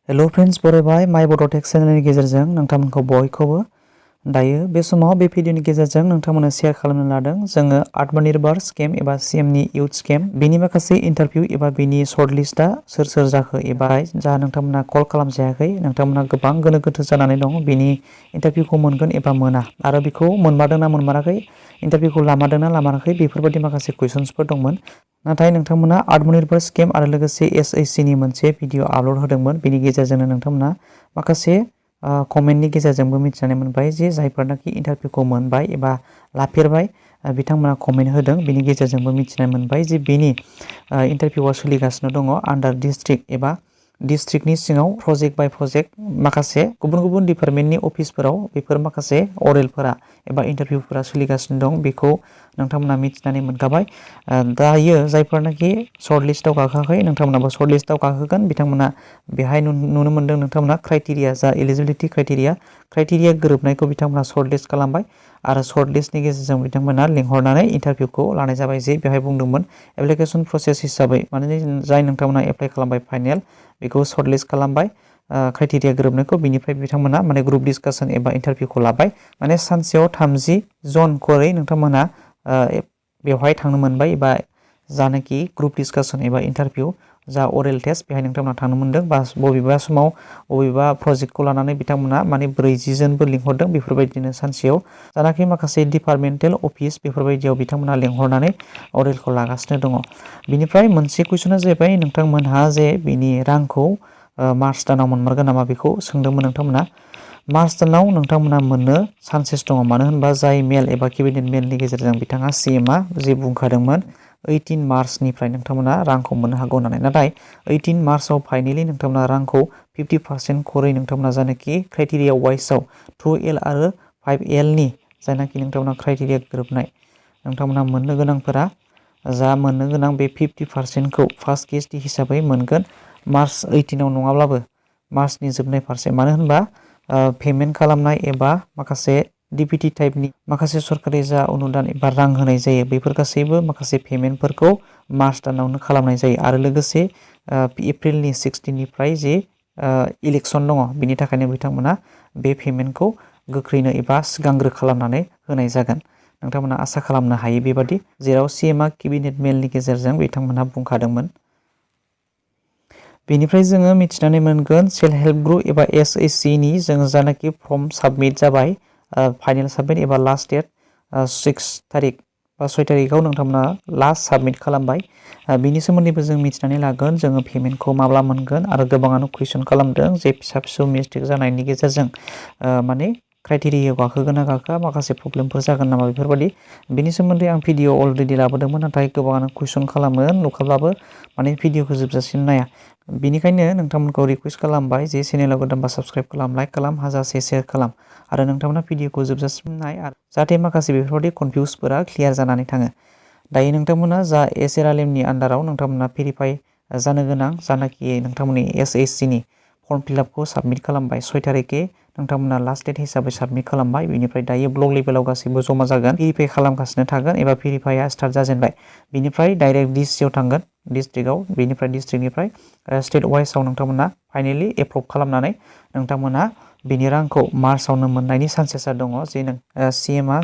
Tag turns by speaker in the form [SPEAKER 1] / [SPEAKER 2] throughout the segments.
[SPEAKER 1] Hello friends बरायबाय माय बड' tech चेनेलनि गेजेरजों नोंथांमोनखौ बयखौबो दायो बे समाव बे भिडिअनि गेजेरजों नोंथांमोननो शेयार खालामनो लादों जोङो आत्मनिर्भर स्किम एबा सीएमनि इउथ स्किम बेनि माखासे इन्टारभिउ एबा बेनि सर्ट लिस्टआ सोर जाखो एबा जा नोंथांमोना कल खालामजायाखै नोंथांमोना गोबां गोनो गोथो जानानै दं बेनि इन्टारभिउखौ मोनगोन एबा मोना आरो बेखौ मोनमारदोंना मोनमाराखै इन्टारभिउखौ लामारदोंना लामाराखै बेफोरबायदि माखासे कुइसन्सफोर दंमोन नाथाय नोंथांमोना आत्मनिर्भर स्किम आरो लोगोसे एसएससिनि मोनसे भिडिअ आपल'ड होदोंमोन बेनि गेजेरजोंनो नोंथांमोना माखासे कमेन्टनि गेजेरजोंबो मिथिनानै मोनबाय जे जायफोरनाखि इन्टारभिउखौ मोनबाय एबा लाफेरबाय बिथांमोना कमेन्ट होदों बेनि गेजेरजोंबो मिथिनानै मोनबाय जे बेनि इन्टारभिउआ सोलिगासिनो दङ आन्डार डिस्ट्रिक्ट एबा डिस्ट्रिक्टनि सिङाव प्रजेक्ट बाय प्रजेक्ट माखासे गुबुन गुबुन डिपार्टमेन्टनि अफिसफोराव बेफोर माखासे अरेलफोरा एबा इन्टारभिउफोरा सोलिगासिनो दं बेखौ नोंथांमोना मिथिनानै मोनखाबाय दायो जायफोरनाखि सर्ट लिस्टआव गाखोआखै नोंथांमोनाबो सर्ट लिस्टआव गाखोगोन बिथांमोना बेहाय नुनो मोनदों नोंथांमोना क्राइटेरिया जा एलिजिबिलिटि क्राइटेरिया गोरोबनायखौ बिथांमोना सर्ट लिस्ट खालामबाय आरो सर्ट लिस्टनि गेजेरजों बिथांमोना लिंहरनानै इन्टारभिउखौ लानाय जाबाय जे बेहाय बुंदोंमोन एप्लिकेसन प्रसेस हिसाबै माने जाय नोंथांमोना एप्लाइ खालामबाय फाइनेल बेखौ सर्ट लिस्ट खालामबाय क्राइटेरिया गोरोबनायखौ बिनिफ्राय बिथांमोना माने ग्रुप डिसकासन एबा इन्टारभिउखौ लाबाय माने सानसेयाव 30 जन खरै नोंथांमोना बेवहाय थांनो मोनबाय एबा जानाखि ग्रुप डिसकासन एबा इन्टारभिउ जा अरेल टेस्ट बेहाय नोंथांमोना थांनो मोनदों बा बबेबा समाव बबेबा प्रजेक्टखौ लानानै बिथांमोना माने 40 जनबो लिंहरदों बेफोरबायदिनो सानसेयाव जानाखि माखासे डिपार्टमेन्टेल अफिस बेफोरबायदियाव बिथांमोना लिंहरनानै अरेलखौ लागासिनो दङ बिनिफ्राय मोनसे कुइसना जाहैबाय नोंथांमोनहा जे बिनि रांखौ मार्च दानाव मोनमारगोन नामा बेखौ सोंदोंमोन नोंथांमोना मार्च दानाव नोंथांमोना मोननो चान्सेस दङ मानो होनबा जाय मेल एबा केबिनेट मेलनि गेजेरजों बिथाङा सीएमआ जे बुंखादोंमोन 18 मार्चनिफ्राय नोंथांमोना रांखौ मोननो हागौ होननानै नाथाय 18 मार्चआव फाइनेलि नोंथांमोना रांखौ 50% खरै नोंथांमोना जानाखि क्राइटेरिया वाइसआव 2L आरो 5L नि जायनाखि नोंथांमोना क्राइटेरिया गोरोबनाय नोंथांमोना मोननो गोनांफोरा जा मोननो गोनां बे 50%खौ फार्स्ट किस्ति हिसाबै मोनगोन मार्च 18आव नङाब्लाबो मार्चनि जोबनाय फारसे मानो होनबा पेमेन्ट खालामनाय एबा माखासे डिपिटि टाइपनि माखासे सरकारि जा अनुदान एबा रां होनाय जायो बेफोर गासैबो माखासे पेमेन्टफोरखौ मार्च दानावनो खालामनाय जायो आरो लोगोसे एप्रिलनि 16 निफ्राय जे इलेक्सन दङ बिनि थाखायनो बिथांमोना बे पेमेन्टखौ गोख्रैनो एबा सिगांग्रो खालामनानै होनाय जागोन नोंथांमोना आसा खालामनो हायो बेबादि जेराव सीएमआ केबिनेट मेलनि गेजेरजों बिथांमोना बुंखादोंमोन बेनिफ्राय जोङो मिथिनानै मोनगोन सेल्फ हेल्प ग्रुप एबा एसएससिनि जों जानाखि फर्म साबमिट जाबाय फाइनेल साबमिट एबा लास्ट डेट 6 तारिख बा 6 तारिखआव नोंथांमोना लास्ट साबमिट खालामबाय बिनि सोमोन्दैबो जों मिथिनानै लागोन जोङो पेमेन्टखौ माब्ला मोनगोन आरो गोबाङानो कुइसन खालामदों जे फिसा फिसौ मिस्टेक जानायनि गेजेरजों माने क्राइटेरियायाव गाखोगोन ना गाखोआ माखासे प्रब्लेमफोर जागोन नामा बेफोरबायदि बिनि सोमोन्दै आं भिडिअ अलरेडि लाबोदोंमोन नाथाय गोबाङानो कुइसन खालामो नुखाब्लाबो माने भिडिअखौ जोबजासिम नाया बेनिखायनो नोंथांमोनखौ रिक्वेस्ट खालामबाय जे चेनेलाव गोदानबा साबस्क्राइब खालाम लाइक खालाम हाजासे शेयार खालाम आरो नोंथांमोना भिडिअखौ जोबजासिम नाय आरो जाहाथे माखासे बेफोरबायदि कनफिउसफोरा क्लियार जानानै थाङो दायो नोंथांमोना जा एसएआरएलएमनि आन्डाराव नोंथांमोना भेरिफाइ जानो गोनां जानाखि नोंथांमोननि एसएससिनि फर्म फिलआपखौ साबमिट खालामबाय 6 तारिखे नोंथांमोना लास्ट डेट हिसाबै साबमिट खालामबाय बेनिफ्राय दायो ब्लक लेभेलाव गासैबो जमा जागोन भेरिफाइ खालामगासिनो थागोन एबा भेरिफाइआ स्टार्ट जाजेनबाय बिनिफ्राय डाइरेक्ट डिसिआव थांगोन डिस्ट्रिक्टआव बेनिफ्राय डिस्ट्रिक्टनिफ्राय स्टेट वाइसआव नोंथांमोना फाइनेलि एप्रुभ खालामनानै नोंथांमोना बिनि रांखौ मार्चआवनो मोननायनि चान्सेसा दङ जे सीएमआ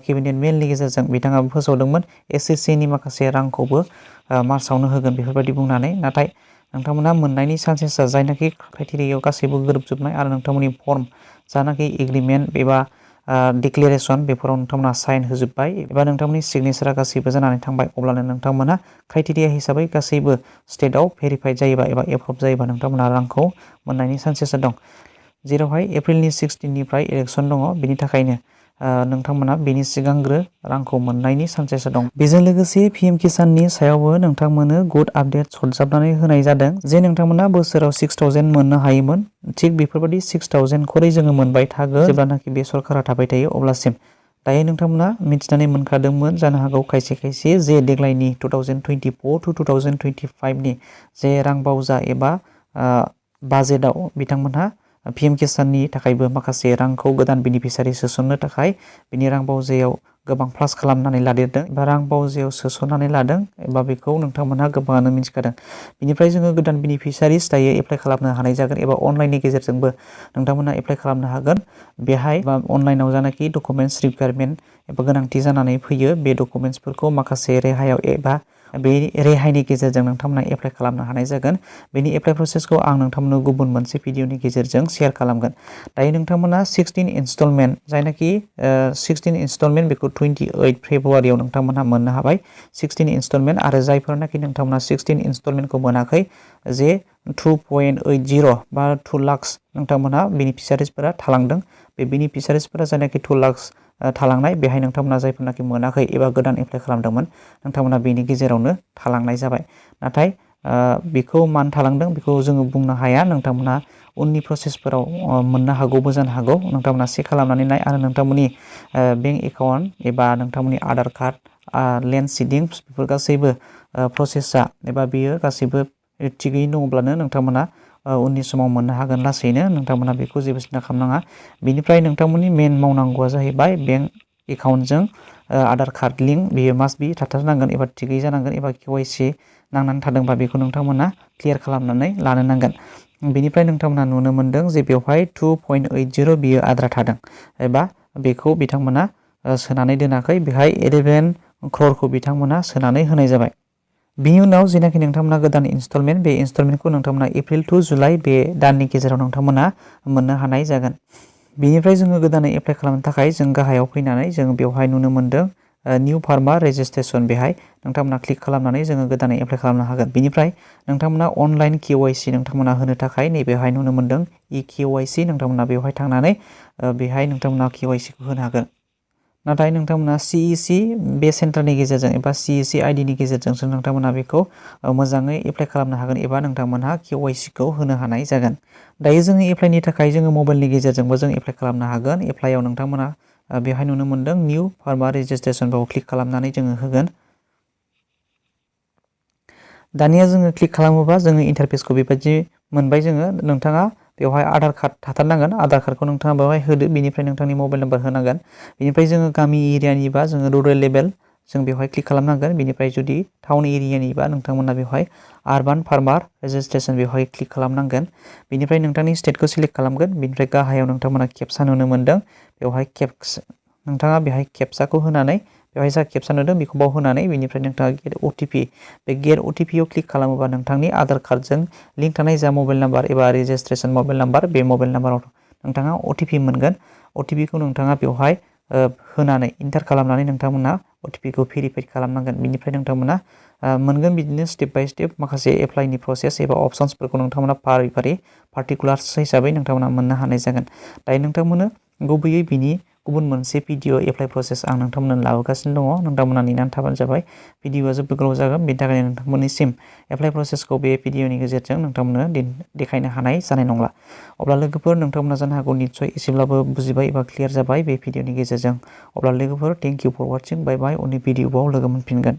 [SPEAKER 1] केबिनेट मेलनि गेजेरजों बिथाङाबो फोसावदोंमोन एसएससिनि माखासे रांखौबो मार्चआवनो होगोन बेफोरबायदि बुंनानै नाथाय नोंथांमोना मोननायनि चान्सेसा जायनाखि क्राइटेरियायाव गासैबो गोरोबजोबनाय आरो नोंथांमोननि फर्म जानाखि एग्रिमेन्ट एबा डिक्लेरेसन बेफोराव नोंथांमोना साइन होजोब्बाय एबा नोंथांमोननि सिगनेचारा गासैबो जानानै थांबाय अब्लानो नोंथांमोना क्राइटेरिया हिसाबै गासैबो स्टेटआव भेरिफाइड जायोबा एबा एप्रुभ जायोबा नोंथांमोना रांखौ मोननायनि चान्सेसा दं जेरावहाय एप्रिलनि 16 निफ्राय इलेक्सन दङ बिनि थाखायनो नोंथांमोना बेनि सिगांग्रो रांखौ मोननायनि चान्सेसा दं बेजों लोगोसे पीएम किसाननि सायावबो नोंथांमोननो गुड आपडेट सरजाबनानै होनाय जादों जे नोंथांमोना बोसोराव 6000 मोननो हायोमोन थिग बेफोरबायदि 6000 खरै जोङो मोनबाय थागोन जेब्लानाखि बे सरकारा थाबाय थायो अब्लासिम दायो नोंथांमोना मिथिनानै मोनखादोंमोन जानो हागौ खायसे खायसे जे देग्लायनि 2024 to 2025 नि जे रां बावजा एबा बाजेटआव बिथांमोनहा पीएम किसाननि थाखायबो माखासे रांखौ गोदान बेनिफिसारि सोसननो थाखाय बिनि रां बावजायाव गोबां प्लास खालामनानै लादेरदों एबा रां बावजायाव सोस'नानै लादों एबा बेखौ नोंथांमोनहा गोबाङानो मिथिखादों। बिनिफ्राय जोङो गोदान बेनिफिसारिस दायो एप्लाइ खालामनो हानाय जागोन एबा अनलाइननि गेजेरजोंबो नोंथांमोनहा एप्लाइ खालामनो हागोन। बेहाय बा अनलाइनाव जानाखि डकुमेन्टस रिक्वायरमेन्ट एबा गोनांथि जानानै फैयो बे डकुमेन्टसफोरखौ माखासे रेहायाव एबा बे रेहायनि गेजेरजों नोंथांमोना एप्लाइ खालामनो हानाय जागोन। बेनि एप्लाइ प्रसेसखौ आं नोंथांमोननो गुबुन मोनसे भिडिअनि गेजेरजों शेयार खालामगोन। दायो नोंथांमोना 16 इनस्टलमेन्ट जायनाखि 16 इनस्टलमेन्ट बेखौ 28 फेब्रुवारियाव नोंथांमोनहा मोननो हाबाय 16 इनस्टलमेन्ट आरो जायफोरनाखि नोंथांमोना 16 इनस्टलमेन्टखौ मोनाखै जे 2.80 बा 2 लाक्स नोंथांमोनहा बेनिफिसारिसफोरा थालांदों। बे बेनिफिसारिसफोरा जायनाखि 2 लाक्स थालांनाय बेहाय नोंथांमोना जायफोरनाखि मोनाखै एबा गोदान एप्लाइ खालामदोंमोन नोंथांमोना बेनि गेजेरावनो थालांनाय जाबाय। नाथाय बेखौ मानो थालांदों बेखौ जोङो बुंनो हाया। नोंथांमोना उननि प्रसेसफोराव मोननो हागौबो जानो हागौ। नोंथांमोना चेक खालामनानै नाय आरो नोंथांमोननि बेंक एकाउन्ट एबा नोंथांमोननि आधार कार्ड लेन्ड सिडिंस बेफोर गासैबो प्रसेसा एबा बेयो गासैबो थिगैनो दङब्लानो नोंथांमोना उननि समाव मोननो हागोन लासैनो। नोंथांमोना बेखौ जेबो सिन्था खालामनाङा। बिनिफ्राय नोंथांमोननि मेन मावनांगौआ जाहैबाय बेंक एकाउन्टजों आधार कार्ड लिंक बेयो मास्ट बि थाथारनांगोन एबा थिगै जानांगोन एबा KYC नांनानै थादोंबा बेखौ नोंथांमोना क्लियार खालामनानै लानो नांगोन। बेनिफ्राय नोंथांमोना नुनो मोनदों जे बेवहाय 2.80 बियो आद्रा थादों एबा बेखौ बिथांमोना सोनानै दोनाखै। बेहाय 11 क्ररखौ बिथांमोना सोनानै होनाय जाबाय। बिनि उनाव जेनाखि नोंथांमोना गोदान इनस्टलमेन्ट बे इनस्टलमेन्टखौ नोंथांमोना एप्रिल टु जुलाइ बे दाननि गेजेराव नोंथांमोना मोननो हानाय जागोन। बिनिफ्राय जोङो गोदानै एप्लाइ खालामनो थाखाय जों गाहायाव फैनानै जों बेवहाय नुनो मोनदों निउ फार्मार रेजिस्ट्रेसन बेहाय नोंथांमोना क्लिक खालामनानै जोङो गोदानै एप्लाइ खालामनो हागोन। बिनिफ्राय नोंथांमोना अनलाइन KYC नोंथांमोना होनो थाखाय नैबेहाय नुनो मोनदों KYC नोंथांमोना बेवहाय थांनानै बेहाय नोंथांमोना KYCखौ होनो हागोन। नाथाय नोंथांमोना CEC बे सेन्टारनि गेजेरजों एबा CEC आइडिनि गेजेरजोंसो नोंथांमोना बेखौ मोजाङै एप्लाइ खालामनो हागोन एबा नोंथांमोनहा KYCखौ होनो हानाय जागोन। दायो जोङो एप्लाइनि थाखाय जोङो मबाइलनि गेजेरजोंबो जों एप्लाइ खालामनो हागोन। एप्लाइआव नोंथांमोना बेवहाय नुनो मोनदों निउ फार्मार रेजिस्ट्रेसन बेयाव क्लिक खालामनानै जोङो होगोन। दानिया जोङो क्लिक खालामोबा जोङो इन्टारफेसखौ बेबायदि मोनबाय जोङो। नोंथाङा बेवहाय आधार कार्ड थाथारनांगोन। आधार कार्डखौ नोंथाङा बेवहाय होदो। बिनिफ्राय नोंथांनि मबाइल नाम्बार होनांगोन। बिनिफ्राय जोङो गामि एरियानिबा जोङो रुरेल लेभेल जों बेवहाय क्लिक खालामनांगोन। बिनिफ्राय जुदि टाउन एरियानिबा नोंथांमोना बेवहाय आरबान फार्मार रेजिस्ट्रेसन बेवहाय क्लिक खालामनांगोन। बिनिफ्राय नोंथांनि स्टेटखौ सिलेक्ट खालामगोन। बिनिफ्राय गाहायाव नोंथांमोना केपसा नुनो मोनदों। बेवहाय नोंथाङा बेहाय केपसाखौ होनानै बेवहाय जा केपसा नुदों बेखौ बाव होनानै बिनिफ्राय नोंथाङा गेट OTP बे गेट OTPआव क्लिक खालामोबा नोंथांनि आधार कार्डजों लिंक थानाय जा मबाइल नाम्बार एबा रेजिस्ट्रेसन मबाइल नाम्बार बे मबाइल नाम्बाराव नोंथाङा OTP मोनगोन। OTPखौ नोंथाङा बेवहाय होनानै इन्टार खालामनानै नोंथांमोना OTPखौ भेरिफाइ खालामनांगोन। बिनिफ्राय नोंथांमोना मोनगोन बिदिनो स्टेप बाय स्टेप माखासे एप्लाइनि प्रसेस एबा अपसन्सफोरखौ नोंथांमोना फारि फारि पार्टिकुलार्स हिसाबै नोंथांमोना मोननो हानाय जागोन। दायो नोंथांमोननो गुबैयै बिनि गुबुन मोनसे भिडिअ एप्लाइ प्रसेस आं नोंथांमोननो लाबोगासिनो दङ। नोंथांमोना नेनानै थाबानो जाबाय। भिडिअआ जोबोद गोलाव जागोन। बेनि थाखायनो नोंथांमोननिसिम एप्लाइ प्रसेसखौ बे भिडिअनि गेजेरजों नोंथांमोननो देखायनो हानाय जानाय नंला। अब्ला लोगोफोर नोंथांमोना जानो हागौ निस्सय एसेब्लाबो बुजिबाय एबा क्लियार जाबाय बे भिडिअनि गेजेरजों। अब्ला लोगोफोर थेंक इउ फर वाचिं। बाय बाय। उननि भिडिअआव लोगो मोनफिनगोन।